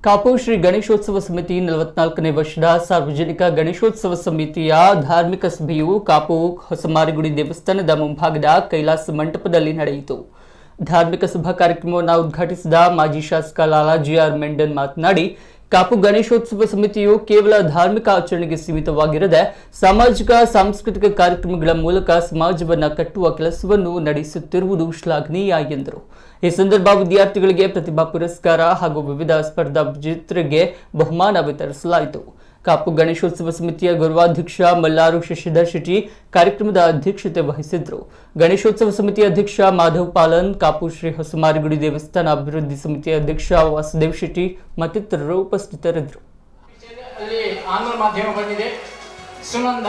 ಕಾಪು ಶ್ರೀ ಗಣೇಶೋತ್ಸವ ಸಮಿತಿ 44ನೇ ವರ್ಷದ ಸಾರ್ವಜನಿಕ ಗಣೇಶೋತ್ಸವ ಸಮಿತಿಯ ಧಾರ್ಮಿಕ ಸಭೆಯು ಕಾಪು ಹೊಸಮಾರಿಗುಡಿ ದೇವಸ್ಥಾನದ ಮುಂಭಾಗದ ಕೈಲಾಸ ಮಂಟಪದಲ್ಲಿ ನಡೆಯಿತು. ಧಾರ್ಮಿಕ ಸಭಾ ಕಾರ್ಯಕ್ರಮವನ್ನು ಉದ್ಘಾಟಿಸಿದ ಮಾಜಿ ಶಾಸಕ ಲಾಲಾಜಿ ಆರ್ ಮೆಂಡನ್ ಮಾತನಾಡಿ, ಕಾಪು ಗಣೇಶೋತ್ಸವ ಸಮಿತಿಯು ಕೇವಲ ಧಾರ್ಮಿಕ ಆಚರಣೆಗೆ ಸೀಮಿತವಾಗಿರದೆ ಸಾಮಾಜಿಕ ಸಾಂಸ್ಕೃತಿಕ ಕಾರ್ಯಕ್ರಮಗಳ ಮೂಲಕ ಸಮಾಜವನ್ನು ಕಟ್ಟುವ ಕೆಲಸವನ್ನು ನಡೆಸುತ್ತಿರುವುದು ಶ್ಲಾಘನೀಯ ಎಂದರು. ಈ ಸಂದರ್ಭ ವಿದ್ಯಾರ್ಥಿಗಳಿಗೆ ಪ್ರತಿಭಾ ಪುರಸ್ಕಾರ ಹಾಗೂ ವಿವಿಧ ಸ್ಪರ್ಧಾ ವಿಜೇತರಿಗೆ ಬಹುಮಾನ ವಿತರಿಸಲಾಯಿತು. ಕಾಪು ಗಣೇಶೋತ್ಸವ ಸಮಿತಿಯ ಗೌರವಾಧ್ಯಕ್ಷ ಮಲ್ಲಾರು ಶಶಿಧರ್ ಶೆಟ್ಟಿ ಕಾರ್ಯಕ್ರಮದ ಅಧ್ಯಕ್ಷತೆ ವಹಿಸಿದ್ರು. ಗಣೇಶೋತ್ಸವ ಸಮಿತಿಯ ಅಧ್ಯಕ್ಷ ಮಾಧವ್ ಪಾಲನ್, ಕಾಪು ಶ್ರೀ ಹೊಸಮಾರಿಗುಡಿ ದೇವಸ್ಥಾನ ಅಭಿವೃದ್ಧಿ ಸಮಿತಿಯ ಅಧ್ಯಕ್ಷ ವಾಸುದೇವ್ ಶೆಟ್ಟಿ ಮತ್ತಿತರರು ಉಪಸ್ಥಿತರಿದ್ದರು. ಆಂಗ್ಲ ಮಾಧ್ಯಮ ಬಂದಿದೆ. ಸುನಂದ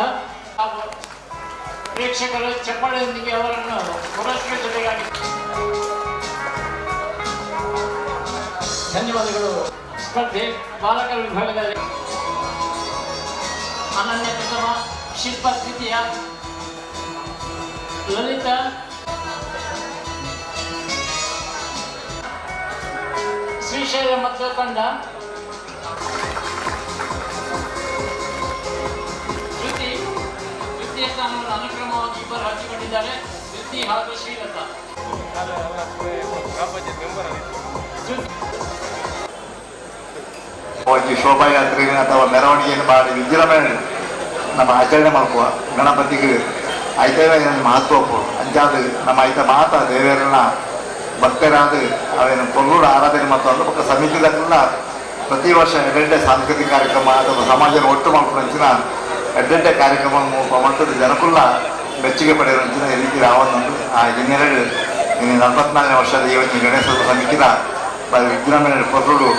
ಪ್ರೇಕ್ಷಕರು ಚಪ್ಪಾಳೆಯೊಂದಿಗೆ ಅವರನ್ನು ಪುರಸ್ಕರಿಸಬೇಕಾಗಿ ಧನ್ಯವಾದಗಳು. ಸ್ಪರ್ಧೆ ಬಾಲಕರ ವಿಭಾಗದಲ್ಲಿ ಅನನ್ಯ ಪ್ರಥಮ, ಶಿಲ್ಪ ತೃತೀಯ, ಲಲಿತಾ ಶ್ರೀಶೈಲ ಮತ್ತು ತಂಡ, ತೃತೀಯ ಸ್ಥಾನವನ್ನು ಅನುಕ್ರಮವಾಗಿ ಇಬ್ಬರು ಹಂಚಿಕೊಂಡಿದ್ದಾರೆ. ಧೃತಿ ಹಾಗೂ ಶ್ರೀಲತಾ. ಶೋಭಾಯಾತ್ರೆ ಅಥವಾ ಮೆರವಣಿಗೆಯನ್ನು ಮಾಡಿ ವಿಜೃಂಭಣೆ ನಮ್ಮ ಆಚರಣೆ ಮಾಡ್ಕೋ ಗಣಪತಿಗೆ ಐತವೇ ಮಹತ್ವ ಅಂಚಾದ ನಮ್ಮ ಐತ ಮಾತ ದೇವರನ್ನ ಭಕ್ತರಾದ ಅವೇನು ಕೊಲ್ಲೂರು ಆರಾಧನೆ ಮತ್ತು ಅದ್ರ ಪಕ್ಕ ಸಮಿತಿದಲ್ಲ ಪ್ರತಿ ವರ್ಷ ಎರಡೆಂಟೆ ಸಾಂಸ್ಕೃತಿಕ ಕಾರ್ಯಕ್ರಮ ಅಥವಾ ಸಮಾಜನ ಒಟ್ಟು ಮಾಡ್ಕೊಂಡಂಚಿನ ಎರಡೆಂಟೆ ಕಾರ್ಯಕ್ರಮ ಮಟ್ಟದ ಜನಕುಲ್ಲ ಮೆಚ್ಚುಗೆ ಪಡೆಯುವಂಚಿನ ಈ ರೀತಿ ರಾವಣೊಂದು ಆ ಇನ್ನೆರಡು 44ನೇ ವರ್ಷದ ಇವತ್ತಿನ ಗಣೇಶೋತ್ಸವ ಸಮಿತಿನ ವಿಜೃಂಭಣೆ ಕೊಲ್ಲೂರು